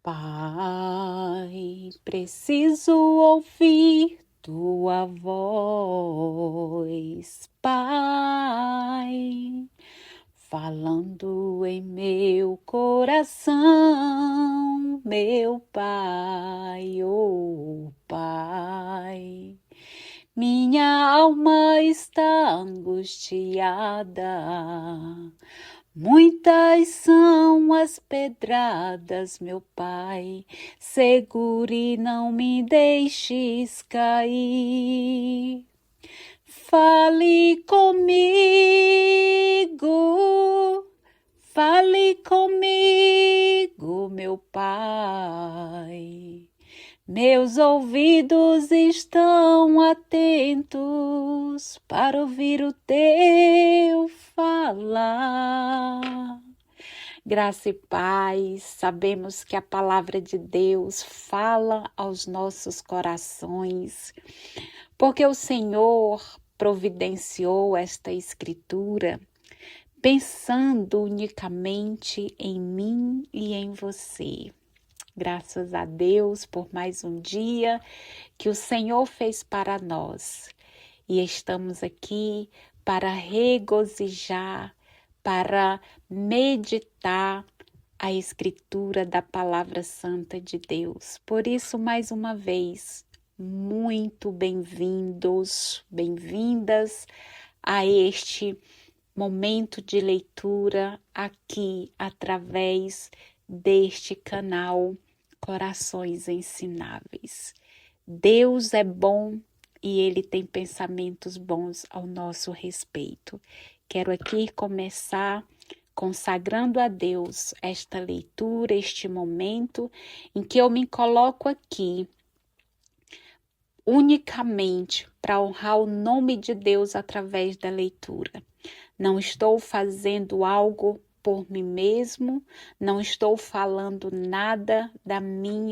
Pai, preciso ouvir tua voz, Pai, falando em meu coração, meu Pai, oh Pai. Minha alma está angustiada, muitas são as pedradas, meu Pai, segure, não me deixes cair. Fale comigo, meu Pai. Meus ouvidos estão atentos para ouvir o teu falar. Graça e paz, sabemos que a palavra de Deus fala aos nossos corações, porque o Senhor providenciou esta escritura pensando unicamente em mim e em você. Graças a Deus por mais um dia que o Senhor fez para nós. E estamos aqui para regozijar, para meditar a escritura da palavra santa de Deus. Por isso, mais uma vez, muito bem-vindos, bem-vindas a este momento de leitura aqui através deste canal Corações Ensináveis. Deus é bom e Ele tem pensamentos bons ao nosso respeito. Quero aqui começar consagrando a Deus esta leitura, este momento em que eu me coloco aqui unicamente para honrar o nome de Deus através da leitura. Não estou fazendo algo por mim mesmo, não estou falando nada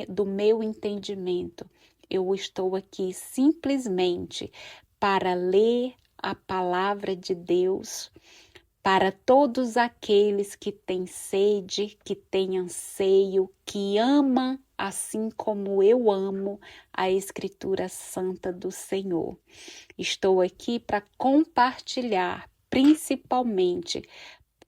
do meu entendimento. Eu estou aqui simplesmente para ler a palavra de Deus para todos aqueles que têm sede, que têm anseio, que amam assim como eu amo a Escritura Santa do Senhor. Estou aqui para compartilhar, principalmente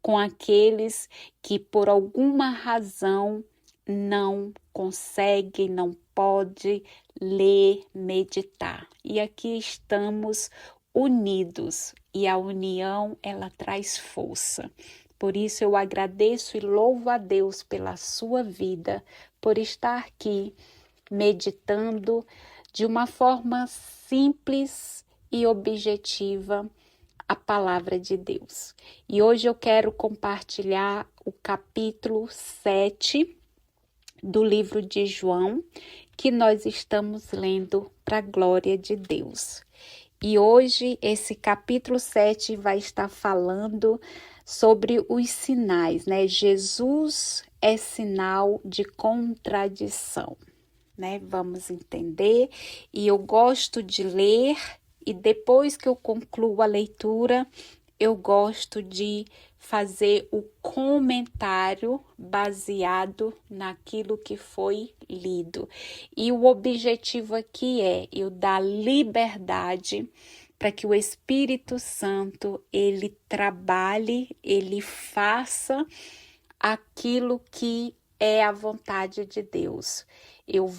com aqueles que por alguma razão não conseguem, não podem ler, meditar. E aqui estamos unidos e a união ela traz força. Por isso eu agradeço e louvo a Deus pela sua vida, por estar aqui meditando de uma forma simples e objetiva a palavra de Deus. E hoje eu quero compartilhar o capítulo 7 do livro de João, que nós estamos lendo para a glória de Deus. E hoje esse capítulo 7 vai estar falando sobre os sinais, né? Jesus é sinal de contradição, né? Vamos entender. E eu gosto de ler e depois que eu concluo a leitura, eu gosto de fazer o comentário baseado naquilo que foi lido. E o objetivo aqui é eu dar liberdade para que o Espírito Santo, ele trabalhe, ele faça aquilo que é a vontade de Deus. Eu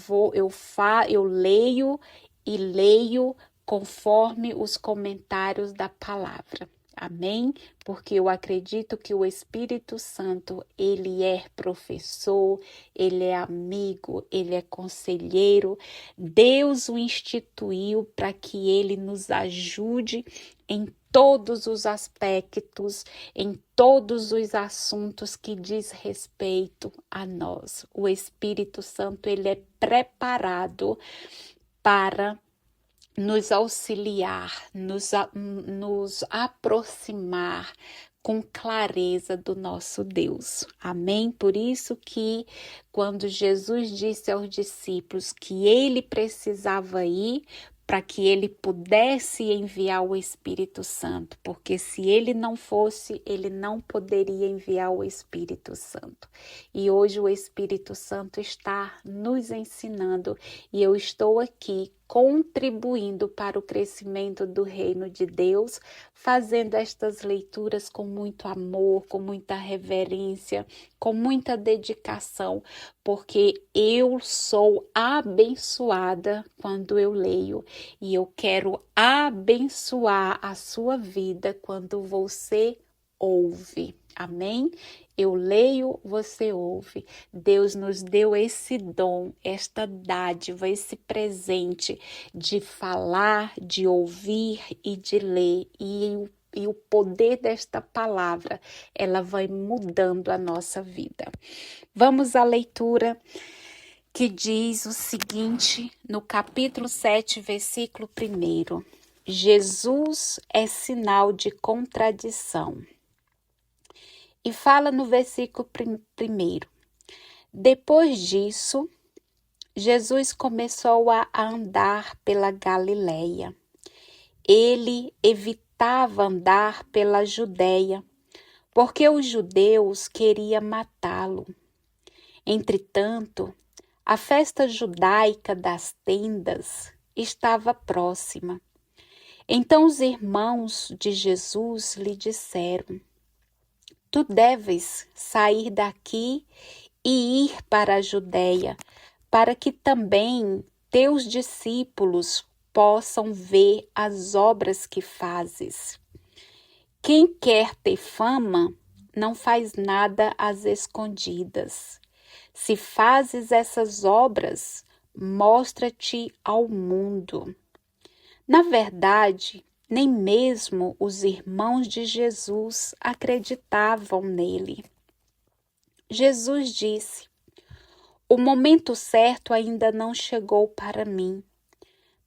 leio e leio conforme os comentários da palavra. Amém? Porque eu acredito que o Espírito Santo, ele é professor, ele é amigo, ele é conselheiro. Deus o instituiu para que ele nos ajude em todos os aspectos, em todos os assuntos que diz respeito a nós. O Espírito Santo, ele é preparado para nos auxiliar, nos aproximar com clareza do nosso Deus. Amém? Por isso que quando Jesus disse aos discípulos que ele precisava ir, para que ele pudesse enviar o Espírito Santo, porque se ele não fosse, ele não poderia enviar o Espírito Santo. E hoje o Espírito Santo está nos ensinando e eu estou aqui contribuindo para o crescimento do reino de Deus, fazendo estas leituras com muito amor, com muita reverência, com muita dedicação, porque eu sou abençoada quando eu leio e eu quero abençoar a sua vida quando você ouve. Amém? Eu leio, você ouve. Deus nos deu esse dom, esta dádiva, esse presente de falar, de ouvir e de ler. E o poder desta palavra, ela vai mudando a nossa vida. Vamos à leitura que diz o seguinte, no capítulo 7, versículo 1. Jesus é sinal de contradição. E fala no versículo 1. Depois disso, Jesus começou a andar pela Galileia. Ele evitava andar pela Judeia, porque os judeus queriam matá-lo. Entretanto, a festa judaica das tendas estava próxima. Então os irmãos de Jesus lhe disseram: Tu deves sair daqui e ir para a Judeia, para que também teus discípulos possam ver as obras que fazes. Quem quer ter fama, não faz nada às escondidas. Se fazes essas obras, mostra-te ao mundo. Na verdade, nem mesmo os irmãos de Jesus acreditavam nele. Jesus disse: O momento certo ainda não chegou para mim.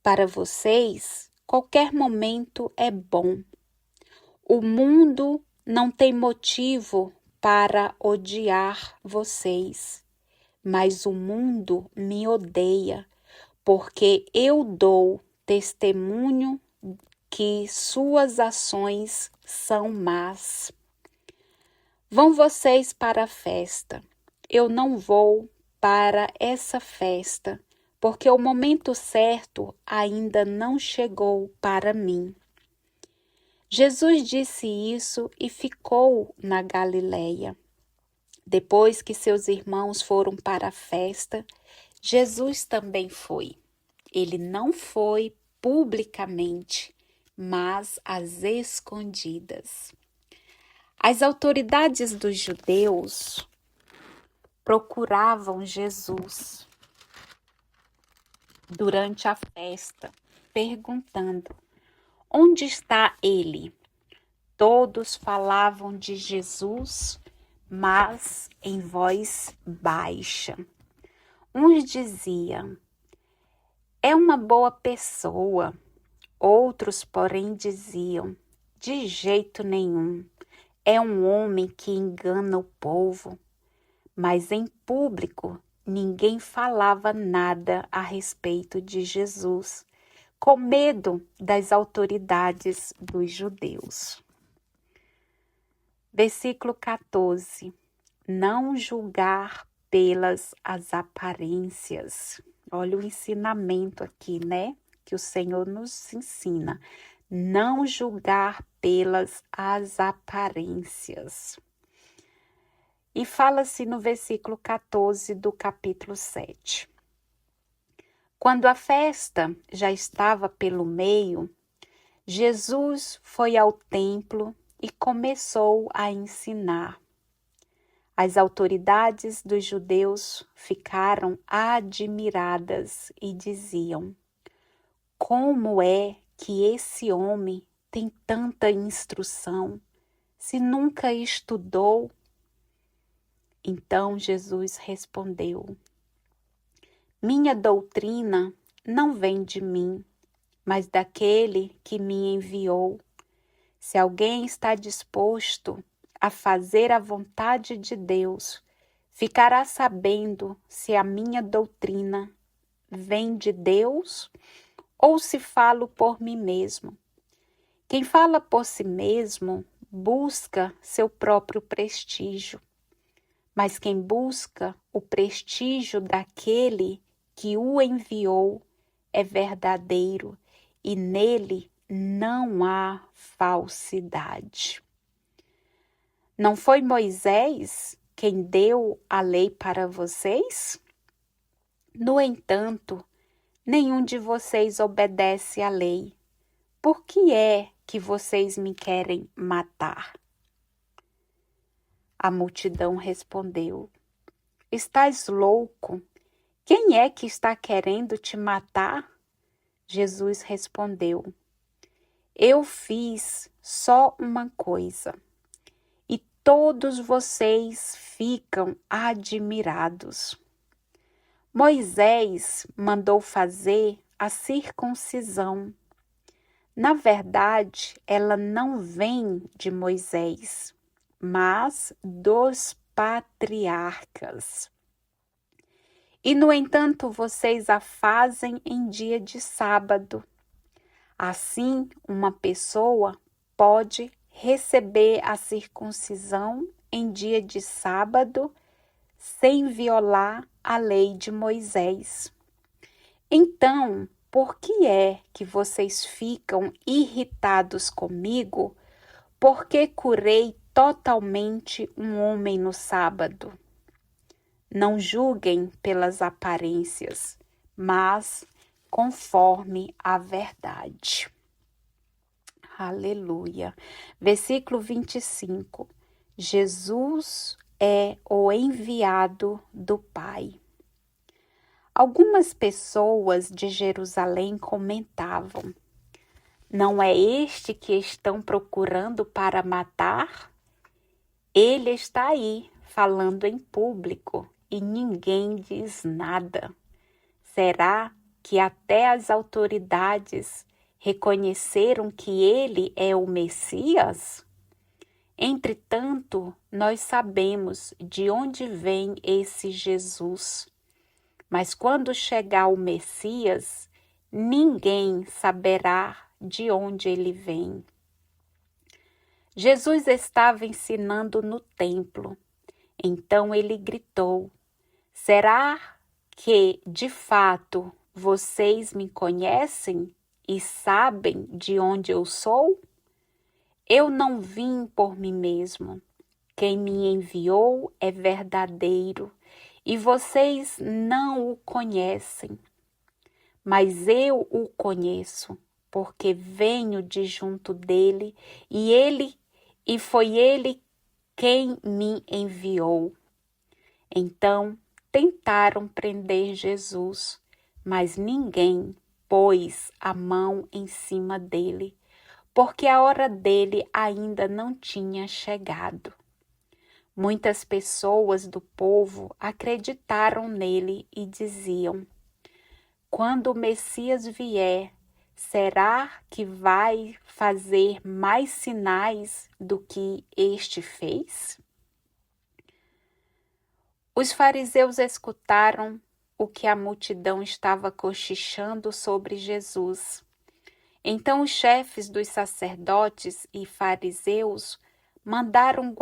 Para vocês, qualquer momento é bom. O mundo não tem motivo para odiar vocês, mas o mundo me odeia, porque eu dou testemunho que suas ações são más. Vão vocês para a festa. Eu não vou para essa festa, porque o momento certo ainda não chegou para mim. Jesus disse isso e ficou na Galileia. Depois que seus irmãos foram para a festa, Jesus também foi. Ele não foi publicamente, mas às escondidas. As autoridades dos judeus procuravam Jesus durante a festa, perguntando: Onde está ele? Todos falavam de Jesus, mas em voz baixa. Uns diziam: É uma boa pessoa. Outros, porém, diziam: De jeito nenhum. É um homem que engana o povo. Mas em público, ninguém falava nada a respeito de Jesus, com medo das autoridades dos judeus. Versículo 14. Não julgar pelas as aparências. Olha o ensinamento aqui, né? Que o Senhor nos ensina. Não julgar pelas as aparências. E fala-se no versículo 14 do capítulo 7. Quando a festa já estava pelo meio, Jesus foi ao templo e começou a ensinar. As autoridades dos judeus ficaram admiradas e diziam: Como é que esse homem tem tanta instrução, se nunca estudou? Então Jesus respondeu: Minha doutrina não vem de mim, mas daquele que me enviou. Se alguém está disposto a fazer a vontade de Deus, ficará sabendo se a minha doutrina vem de Deus ou se falo por mim mesmo? Quem fala por si mesmo busca seu próprio prestígio, mas quem busca o prestígio daquele que o enviou é verdadeiro e nele não há falsidade. Não foi Moisés quem deu a lei para vocês? No entanto, nenhum de vocês obedece à lei. Por que é que vocês me querem matar? A multidão respondeu: Estás louco? Quem é que está querendo te matar? Jesus respondeu: Eu fiz só uma coisa, e todos vocês ficam admirados. Moisés mandou fazer a circuncisão. Na verdade, ela não vem de Moisés, mas dos patriarcas. E, no entanto, vocês a fazem em dia de sábado. Assim, uma pessoa pode receber a circuncisão em dia de sábado sem violar a lei de Moisés. Então, por que é que vocês ficam irritados comigo porque curei totalmente um homem no sábado? Não julguem pelas aparências, mas conforme a verdade. Aleluia. Versículo 25. Jesus é o enviado do Pai. Algumas pessoas de Jerusalém comentavam: Não é este que estão procurando para matar? Ele está aí, falando em público, e ninguém diz nada. Será que até as autoridades reconheceram que ele é o Messias? Entretanto, nós sabemos de onde vem esse Jesus. Mas quando chegar o Messias, ninguém saberá de onde ele vem. Jesus estava ensinando no templo. Então ele gritou: Será que, de fato, vocês me conhecem e sabem de onde eu sou? Eu não vim por mim mesmo. Quem me enviou é verdadeiro e vocês não o conhecem. Mas eu o conheço, porque venho de junto dele e foi ele quem me enviou. Então tentaram prender Jesus, mas ninguém pôs a mão em cima dele, porque a hora dele ainda não tinha chegado. Muitas pessoas do povo acreditaram nele e diziam: Quando o Messias vier, será que vai fazer mais sinais do que este fez? Os fariseus escutaram o que a multidão estava cochichando sobre Jesus. Então os chefes dos sacerdotes e fariseus mandaram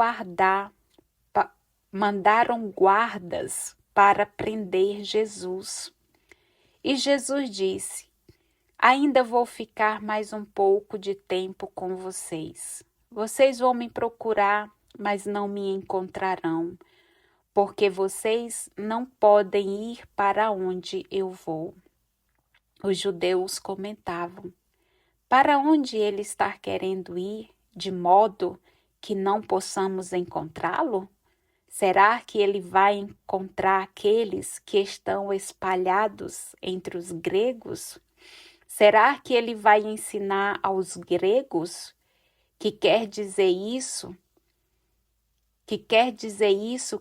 guardas para prender Jesus. E Jesus disse: Ainda vou ficar mais um pouco de tempo com vocês. Vocês vão me procurar, mas não me encontrarão, porque vocês não podem ir para onde eu vou. Os judeus comentavam: Para onde ele está querendo ir, de modo que não possamos encontrá-lo? Será que ele vai encontrar aqueles que estão espalhados entre os gregos? Será que ele vai ensinar aos gregos que quer dizer isso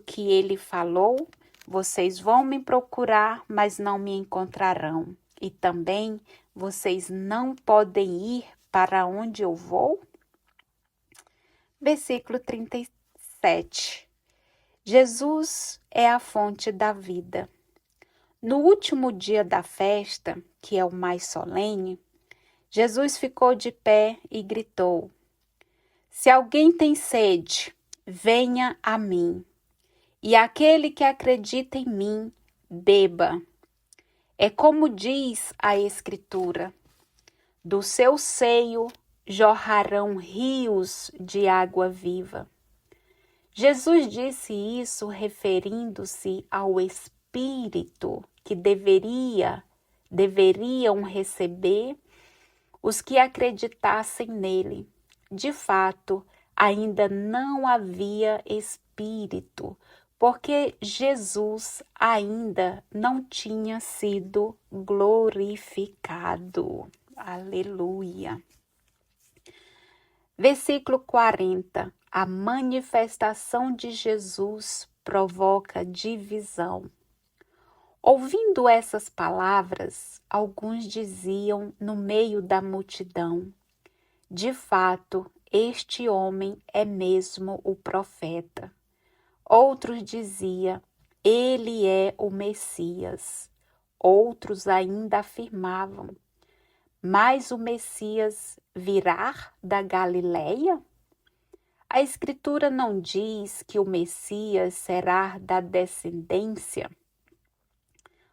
que ele falou? Vocês vão me procurar, mas não me encontrarão. E também vocês não podem ir para onde eu vou? Versículo 37. Jesus é a fonte da vida. No último dia da festa, que é o mais solene, Jesus ficou de pé e gritou: Se alguém tem sede, venha a mim, e aquele que acredita em mim, beba. É como diz a Escritura: do seu seio jorrarão rios de água viva. Jesus disse isso referindo-se ao Espírito que deveriam receber os que acreditassem nele. De fato, ainda não havia Espírito, porque Jesus ainda não tinha sido glorificado. Aleluia. Versículo 40. A manifestação de Jesus provoca divisão. Ouvindo essas palavras, alguns diziam no meio da multidão: de fato, este homem é mesmo o profeta. Outros diziam: ele é o Messias. Outros ainda afirmavam: mas o Messias virá da Galileia? A Escritura não diz que o Messias será da descendência?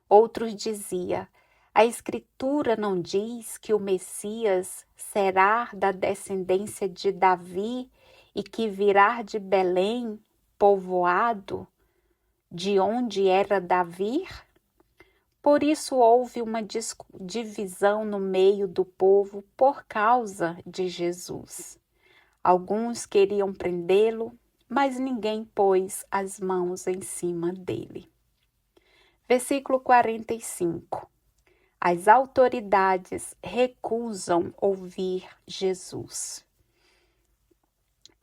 Outros diziam: a Escritura não diz que o Messias será da descendência de Davi e que virá de Belém, povoado, de onde era Davi? Por isso houve uma divisão no meio do povo por causa de Jesus. Alguns queriam prendê-lo, mas ninguém pôs as mãos em cima dele. Versículo 45. As autoridades recusam ouvir Jesus.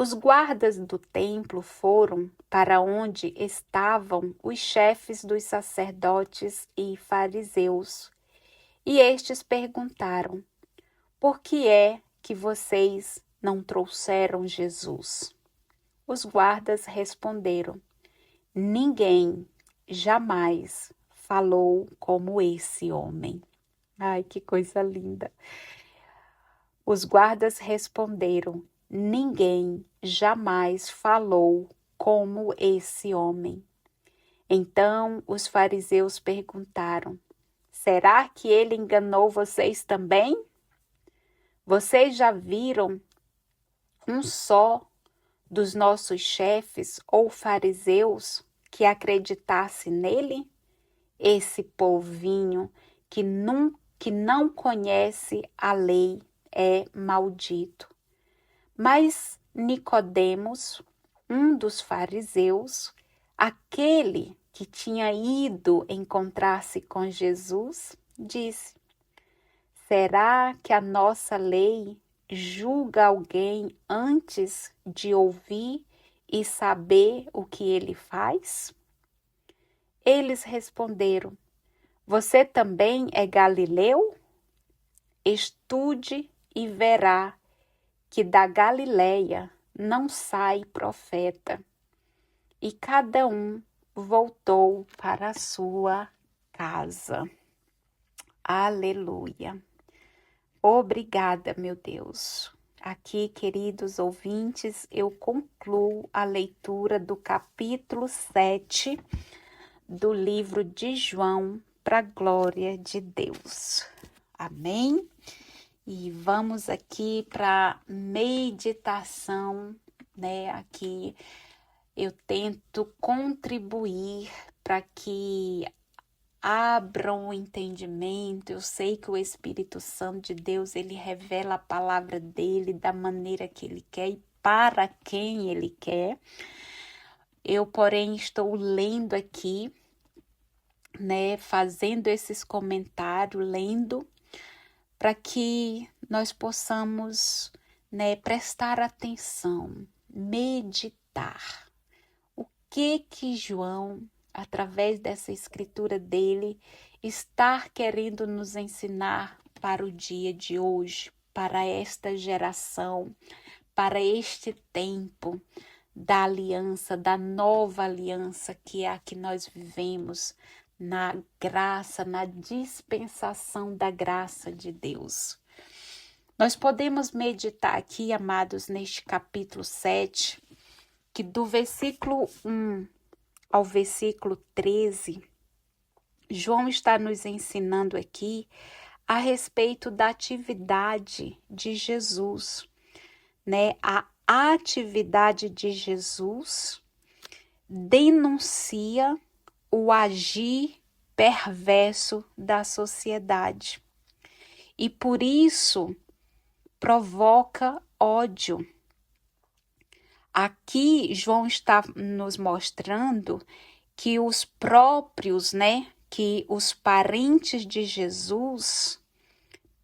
Os guardas do templo foram para onde estavam os chefes dos sacerdotes e fariseus, e estes perguntaram: por que é que vocês não trouxeram Jesus? Os guardas responderam: ninguém jamais falou como esse homem. Ai, que coisa linda! Os guardas responderam: ninguém jamais falou como esse homem. Então os fariseus perguntaram: será que ele enganou vocês também? Vocês já viram um só dos nossos chefes ou fariseus que acreditasse nele? Esse povinho que não conhece a lei é maldito. Mas Nicodemos, um dos fariseus, aquele que tinha ido encontrar-se com Jesus, disse: será que a nossa lei julga alguém antes de ouvir e saber o que ele faz? Eles responderam: você também é galileu? Estude e verá que da Galileia não sai profeta. E cada um voltou para a sua casa. Aleluia. Obrigada, meu Deus. Aqui, queridos ouvintes, eu concluo a leitura do capítulo 7 do livro de João, para a glória de Deus. Amém? E vamos aqui para meditação, né? Aqui eu tento contribuir para que abram o entendimento. Eu sei que o Espírito Santo de Deus, ele revela a palavra dele da maneira que ele quer e para quem ele quer. Eu, porém, estou lendo aqui, né, fazendo esses comentários, lendo, para que nós possamos, né, prestar atenção, meditar. O que João, através dessa escritura dele, está querendo nos ensinar para o dia de hoje, para esta geração, para este tempo da aliança, da nova aliança que é a que nós vivemos, na graça, na dispensação da graça de Deus. Nós podemos meditar aqui, amados, neste capítulo 7, que do versículo 1 ao versículo 13, João está nos ensinando aqui a respeito da atividade de Jesus, né? A atividade de Jesus denuncia o agir perverso da sociedade e por isso provoca ódio. Aqui João está nos mostrando que os próprios, que os parentes de Jesus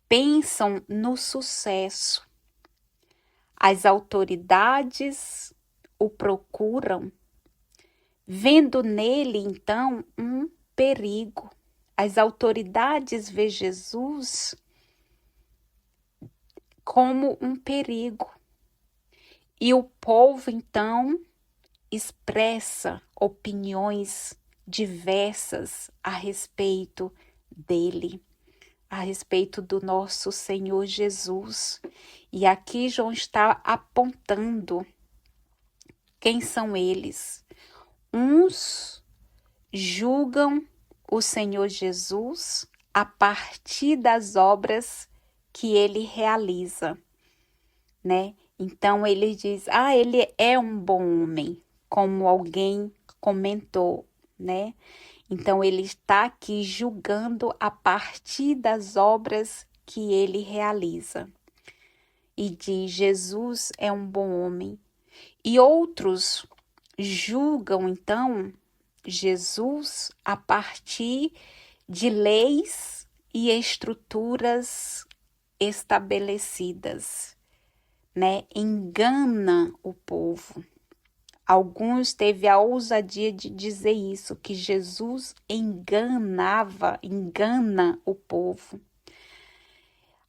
pensam no sucesso. As autoridades o procuram, vendo nele então um perigo. As autoridades veem Jesus como um perigo. E o povo, então, expressa opiniões diversas a respeito dele, a respeito do nosso Senhor Jesus. E aqui João está apontando quem são eles. Uns julgam o Senhor Jesus a partir das obras que ele realiza, né? Então ele diz, ele é um bom homem, como alguém comentou, né? Então ele está aqui julgando a partir das obras que ele realiza. E diz, Jesus é um bom homem. E outros julgam, então, Jesus a partir de leis e estruturas estabelecidas, né? Engana o povo. Alguns teve a ousadia de dizer isso, que Jesus engana o povo.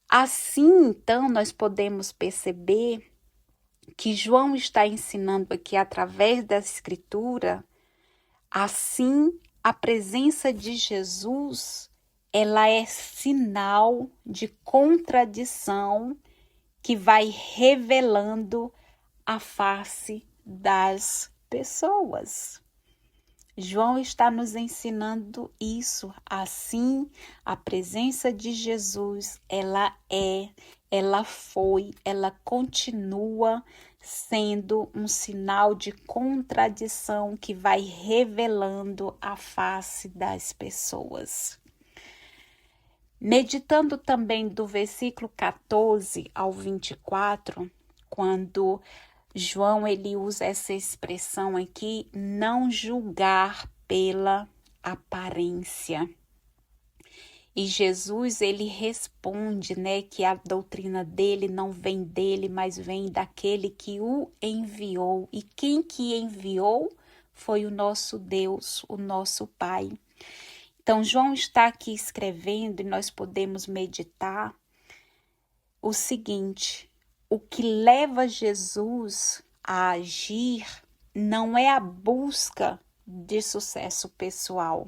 Assim, então, nós podemos perceber que João está ensinando aqui através da Escritura, assim, a presença de Jesus, ela é sinal de contradição que vai revelando a face das pessoas. João está nos ensinando isso. Assim, a presença de Jesus, ela foi, ela continua sendo um sinal de contradição que vai revelando a face das pessoas. Meditando também do versículo 14 ao 24, quando João ele usa essa expressão aqui, não julgar pela aparência. E Jesus ele responde, que a doutrina dele não vem dele, mas vem daquele que o enviou. E quem que enviou foi o nosso Deus, o nosso Pai. Então João está aqui escrevendo e nós podemos meditar o seguinte: o que leva Jesus a agir não é a busca de sucesso pessoal,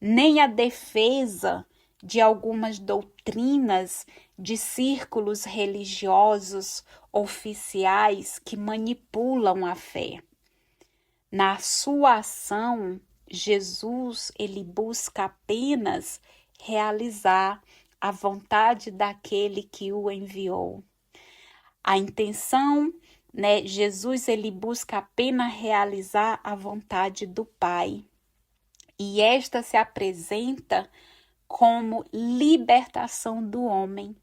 nem a defesa de algumas doutrinas de círculos religiosos oficiais que manipulam a fé. Na sua ação, Jesus ele busca apenas realizar a vontade daquele que o enviou. A intenção, Jesus ele busca apenas realizar a vontade do Pai. E esta se apresenta como libertação do homem.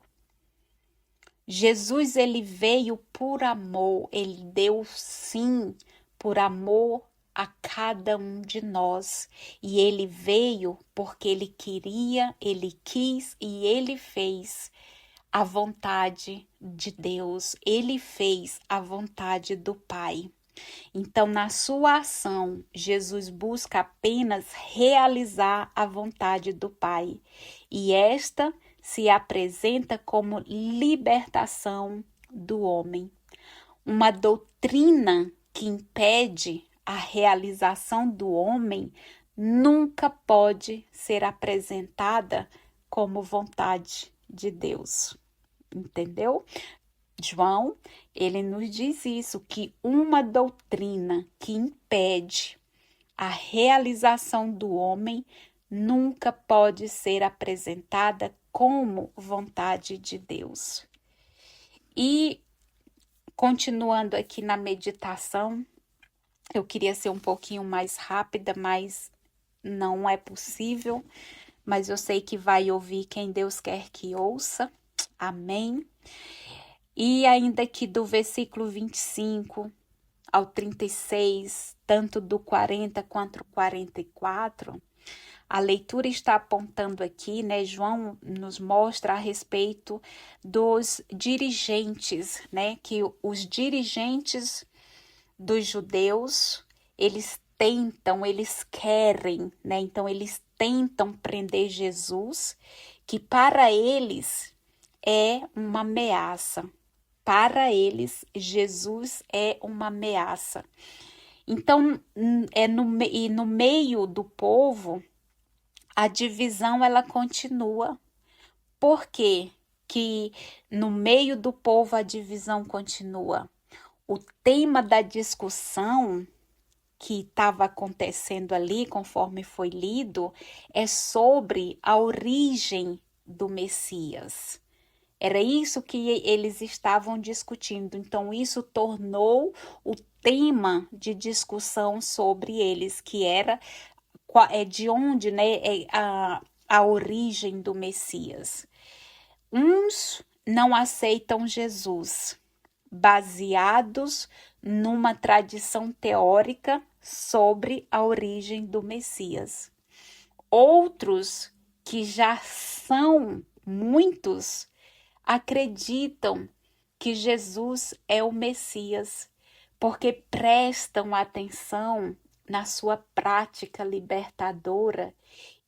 Jesus ele veio por amor, ele deu sim por amor a cada um de nós. E ele veio porque ele queria, ele quis e ele fez a vontade de Deus. Ele fez a vontade do Pai. Então, na sua ação, Jesus busca apenas realizar a vontade do Pai. E esta se apresenta como libertação do homem. Uma doutrina que impede a realização do homem nunca pode ser apresentada como vontade de Deus. Entendeu? João, ele nos diz isso, que uma doutrina que impede a realização do homem nunca pode ser apresentada como vontade de Deus. E continuando aqui na meditação, eu queria ser um pouquinho mais rápida, mas não é possível. Mas eu sei que vai ouvir quem Deus quer que ouça. Amém. E ainda que do versículo 25 ao 36, tanto do 40 quanto do 44, a leitura está apontando aqui, né? João nos mostra a respeito dos dirigentes, né? Que os dirigentes dos judeus, eles querem, né? Então eles tentam prender Jesus, que para eles é uma ameaça. Para eles, Jesus é uma ameaça. Então, no meio do povo, a divisão ela continua. Por quê que no meio do povo a divisão continua? O tema da discussão que estava acontecendo ali, conforme foi lido, é sobre a origem do Messias. Era isso que eles estavam discutindo. Então, isso tornou o tema de discussão sobre eles, que era de onde, né, é a origem do Messias. Uns não aceitam Jesus, baseados numa tradição teórica sobre a origem do Messias. Outros, que já são muitos, acreditam que Jesus é o Messias, porque prestam atenção na sua prática libertadora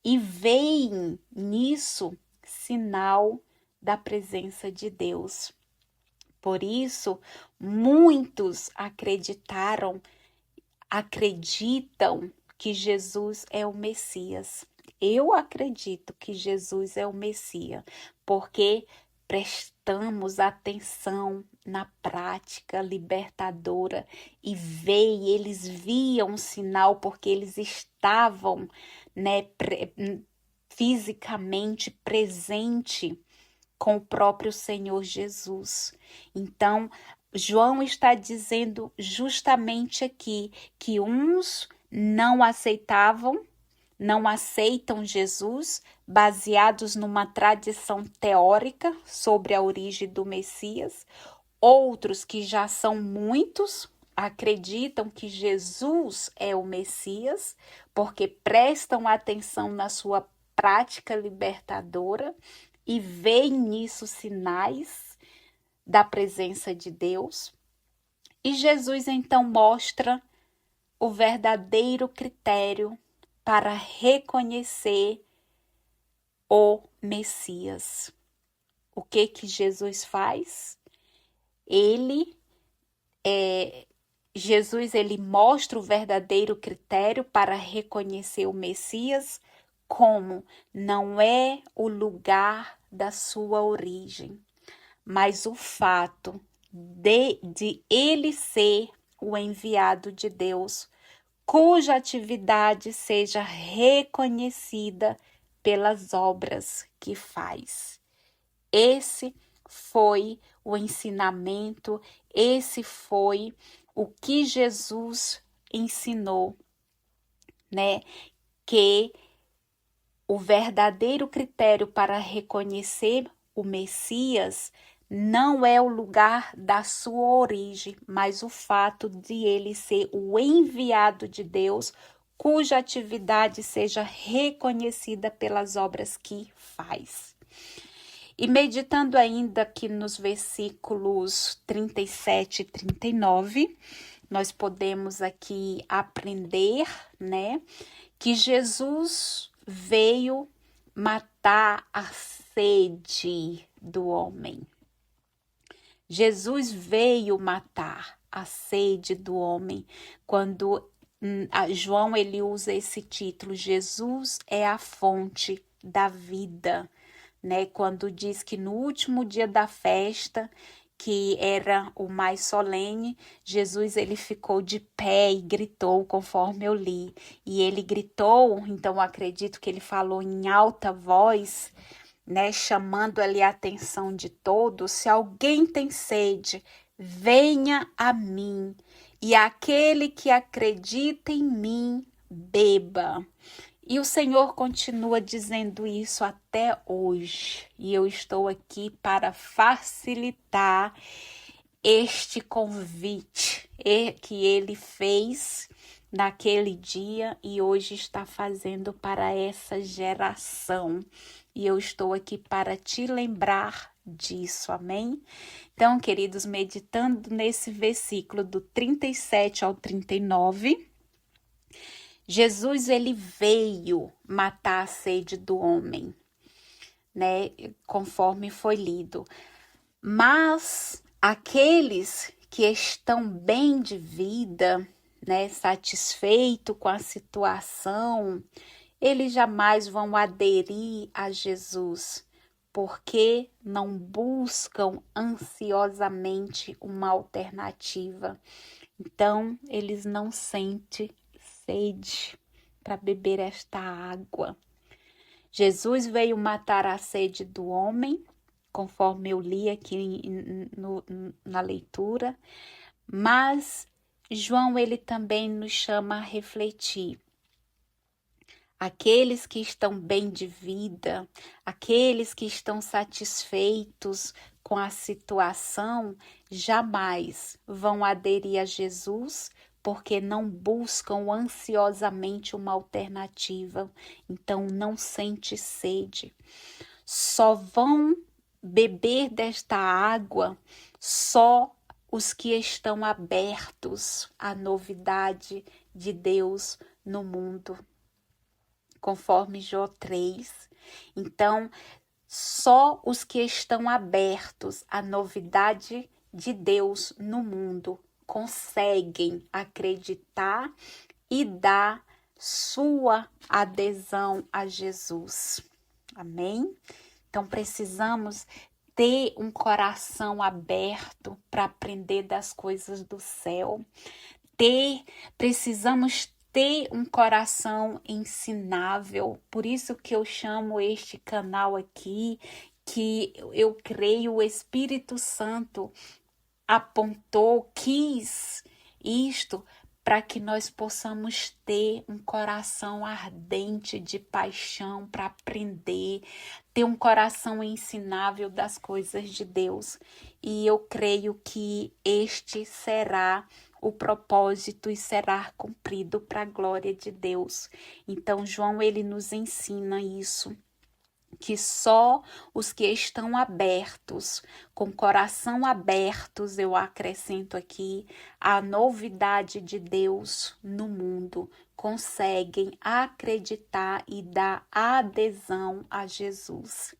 e veem nisso sinal da presença de Deus. Por isso, muitos acreditam que Jesus é o Messias. Eu acredito que Jesus é o Messias, porque prestamos atenção na prática libertadora e eles viam um sinal, porque eles estavam, né, fisicamente presente com o próprio Senhor Jesus. Então, João está dizendo justamente aqui que uns não aceitam Jesus, baseados numa tradição teórica sobre a origem do Messias. Outros, que já são muitos, acreditam que Jesus é o Messias, porque prestam atenção na sua prática libertadora e veem nisso sinais da presença de Deus. E Jesus então mostra o verdadeiro critério para reconhecer o Messias. O que Jesus faz? Jesus mostra o verdadeiro critério para reconhecer o Messias, como não é o lugar da sua origem, mas o fato de ele ser o enviado de Deus, cuja atividade seja reconhecida pelas obras que faz. Esse foi o ensinamento, esse foi o que Jesus ensinou, né? Que o verdadeiro critério para reconhecer o Messias não é o lugar da sua origem, mas o fato de ele ser o enviado de Deus, cuja atividade seja reconhecida pelas obras que faz. E meditando ainda aqui nos versículos 37 e 39, nós podemos aqui aprender, né, que Jesus veio matar a sede do homem. Jesus veio matar a sede do homem quando João ele usa esse título, Jesus é a fonte da vida, né? Quando diz que no último dia da festa, que era o mais solene, Jesus ele ficou de pé e gritou, conforme eu li. E ele gritou, então eu acredito que ele falou em alta voz, né, chamando ali a atenção de todos: se alguém tem sede, venha a mim, e aquele que acredita em mim, beba. E o Senhor continua dizendo isso até hoje. E eu estou aqui para facilitar este convite que ele fez naquele dia e hoje está fazendo para essa geração. E eu estou aqui para te lembrar disso, amém? Então, queridos, meditando nesse versículo do 37 ao 39, Jesus ele veio matar a sede do homem, né? Conforme foi lido. Mas aqueles que estão bem de vida, né, satisfeito com a situação, eles jamais vão aderir a Jesus, porque não buscam ansiosamente uma alternativa. Então, eles não sentem sede para beber esta água. Jesus veio matar a sede do homem, conforme eu li aqui na leitura, mas João ele também nos chama a refletir. Aqueles que estão bem de vida, aqueles que estão satisfeitos com a situação, jamais vão aderir a Jesus, porque não buscam ansiosamente uma alternativa, então não sente sede. Só vão beber desta água só os que estão abertos à novidade de Deus no mundo, conforme Jó 3. Então, só os que estão abertos à novidade de Deus no mundo conseguem acreditar e dar sua adesão a Jesus. Amém? Então, precisamos ter um coração aberto para aprender das coisas do céu. Precisamos ter um coração ensinável. Por isso que eu chamo este canal aqui, que eu creio o Espírito Santo apontou, quis isto para que nós possamos ter um coração ardente de paixão para aprender, ter um coração ensinável das coisas de Deus. E eu creio que este será o propósito e será cumprido para a glória de Deus. Então, João, ele nos ensina isso, que só os que estão abertos, com coração abertos, eu acrescento aqui, a novidade de Deus no mundo, conseguem acreditar e dar adesão a Jesus.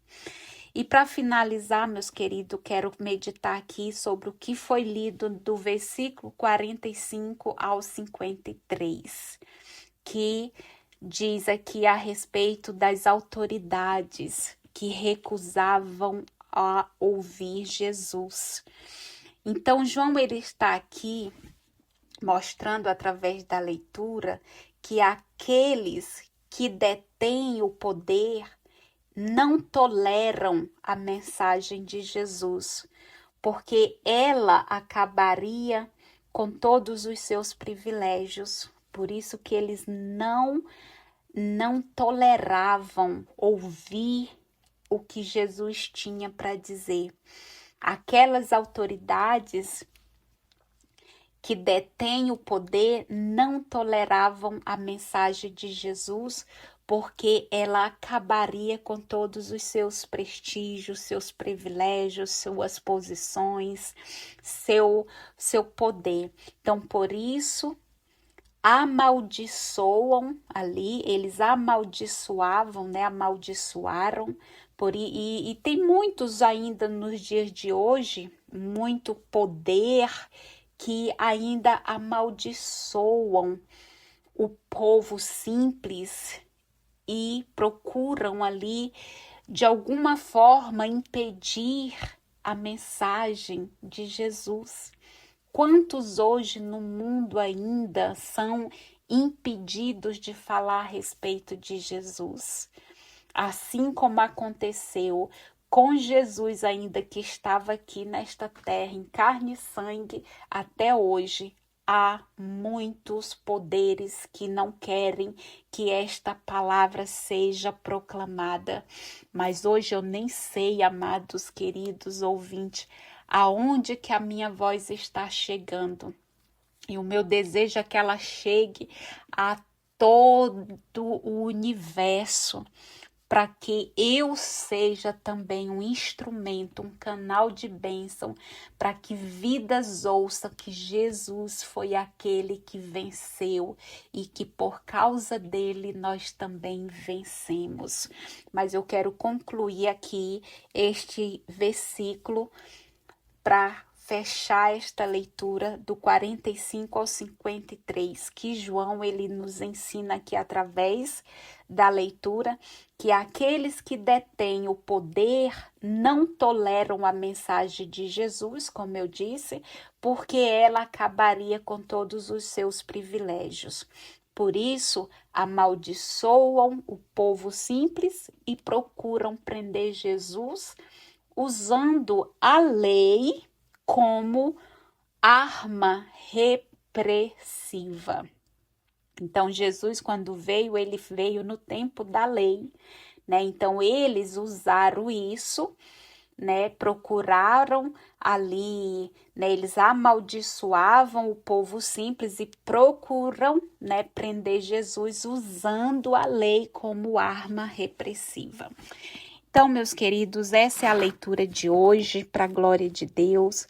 E para finalizar, meus queridos, quero meditar aqui sobre o que foi lido do versículo 45 ao 53, que diz aqui a respeito das autoridades que recusavam a ouvir Jesus. Então, João ele está aqui mostrando através da leitura que aqueles que detêm o poder não toleram a mensagem de Jesus, porque ela acabaria com todos os seus privilégios. Por isso que eles não toleravam ouvir o que Jesus tinha para dizer. Aquelas autoridades que detêm o poder não toleravam a mensagem de Jesus, porque ela acabaria com todos os seus prestígios, seus privilégios, suas posições, seu poder. Então, por isso, amaldiçoam ali, eles amaldiçoavam, né? Amaldiçoaram. E tem muitos ainda nos dias de hoje, muito poder, que ainda amaldiçoam o povo simples e procuram ali, de alguma forma, impedir a mensagem de Jesus. Quantos hoje no mundo ainda são impedidos de falar a respeito de Jesus? Assim como aconteceu com Jesus, ainda que estava aqui nesta terra, em carne e sangue, até hoje, há muitos poderes que não querem que esta palavra seja proclamada. Mas hoje eu nem sei, amados, queridos ouvintes, aonde que a minha voz está chegando. E o meu desejo é que ela chegue a todo o universo, para que eu seja também um instrumento, um canal de bênção, para que vidas ouçam que Jesus foi aquele que venceu e que por causa dele nós também vencemos. Mas eu quero concluir aqui este versículo para fechar esta leitura do 45 ao 53, que João ele nos ensina aqui através da leitura, que aqueles que detêm o poder não toleram a mensagem de Jesus, como eu disse, porque ela acabaria com todos os seus privilégios. Por isso, amaldiçoam o povo simples e procuram prender Jesus usando a lei como arma repressiva. Então, Jesus, quando veio, ele veio no tempo da lei, né? Então, eles usaram isso, né? Procuraram ali, né? Eles amaldiçoavam o povo simples e procuram, né? Prender Jesus usando a lei como arma repressiva. Então, meus queridos, essa é a leitura de hoje, para a glória de Deus.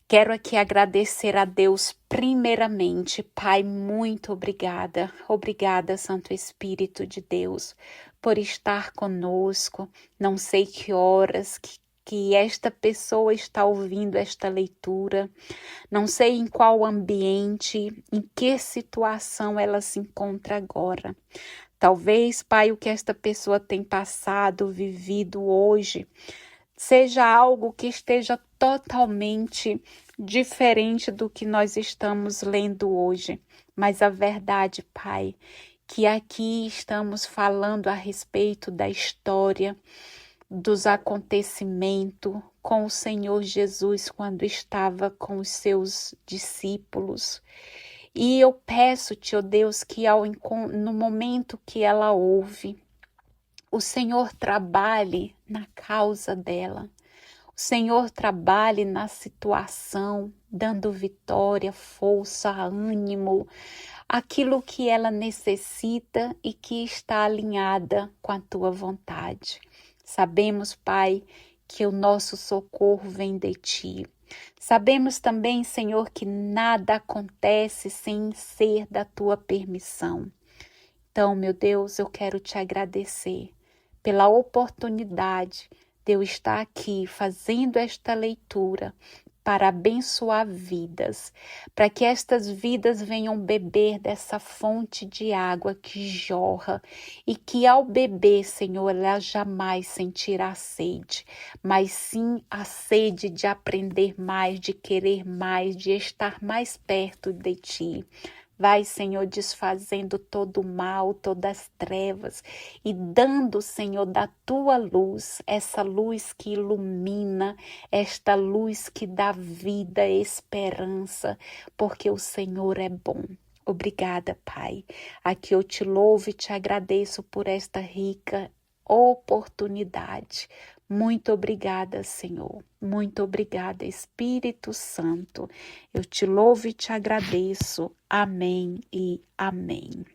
Quero aqui agradecer a Deus primeiramente. Pai, muito obrigada. Obrigada, Santo Espírito de Deus, por estar conosco. Não sei que horas que esta pessoa está ouvindo esta leitura. Não sei em qual ambiente, em que situação ela se encontra agora. Talvez, Pai, o que esta pessoa tem passado, vivido hoje, seja algo que esteja totalmente diferente do que nós estamos lendo hoje. Mas a verdade, Pai, que aqui estamos falando a respeito da história, dos acontecimentos com o Senhor Jesus quando estava com os seus discípulos. E eu peço-te, ó Deus, que no momento que ela ouve, o Senhor trabalhe na causa dela. O Senhor trabalhe na situação, dando vitória, força, ânimo, aquilo que ela necessita e que está alinhada com a tua vontade. Sabemos, Pai, que o nosso socorro vem de ti. Sabemos também, Senhor, que nada acontece sem ser da tua permissão. Então, meu Deus, eu quero te agradecer pela oportunidade de eu estar aqui fazendo esta leitura para abençoar vidas, para que estas vidas venham beber dessa fonte de água que jorra e que ao beber, Senhor, ela jamais sentirá sede, mas sim a sede de aprender mais, de querer mais, de estar mais perto de Ti. Vai, Senhor, desfazendo todo o mal, todas as trevas e dando, Senhor, da Tua luz, essa luz que ilumina, esta luz que dá vida, esperança, porque o Senhor é bom. Obrigada, Pai. Aqui eu te louvo e te agradeço por esta rica oportunidade. Muito obrigada, Senhor. Muito obrigada, Espírito Santo. Eu te louvo e te agradeço. Amém e amém.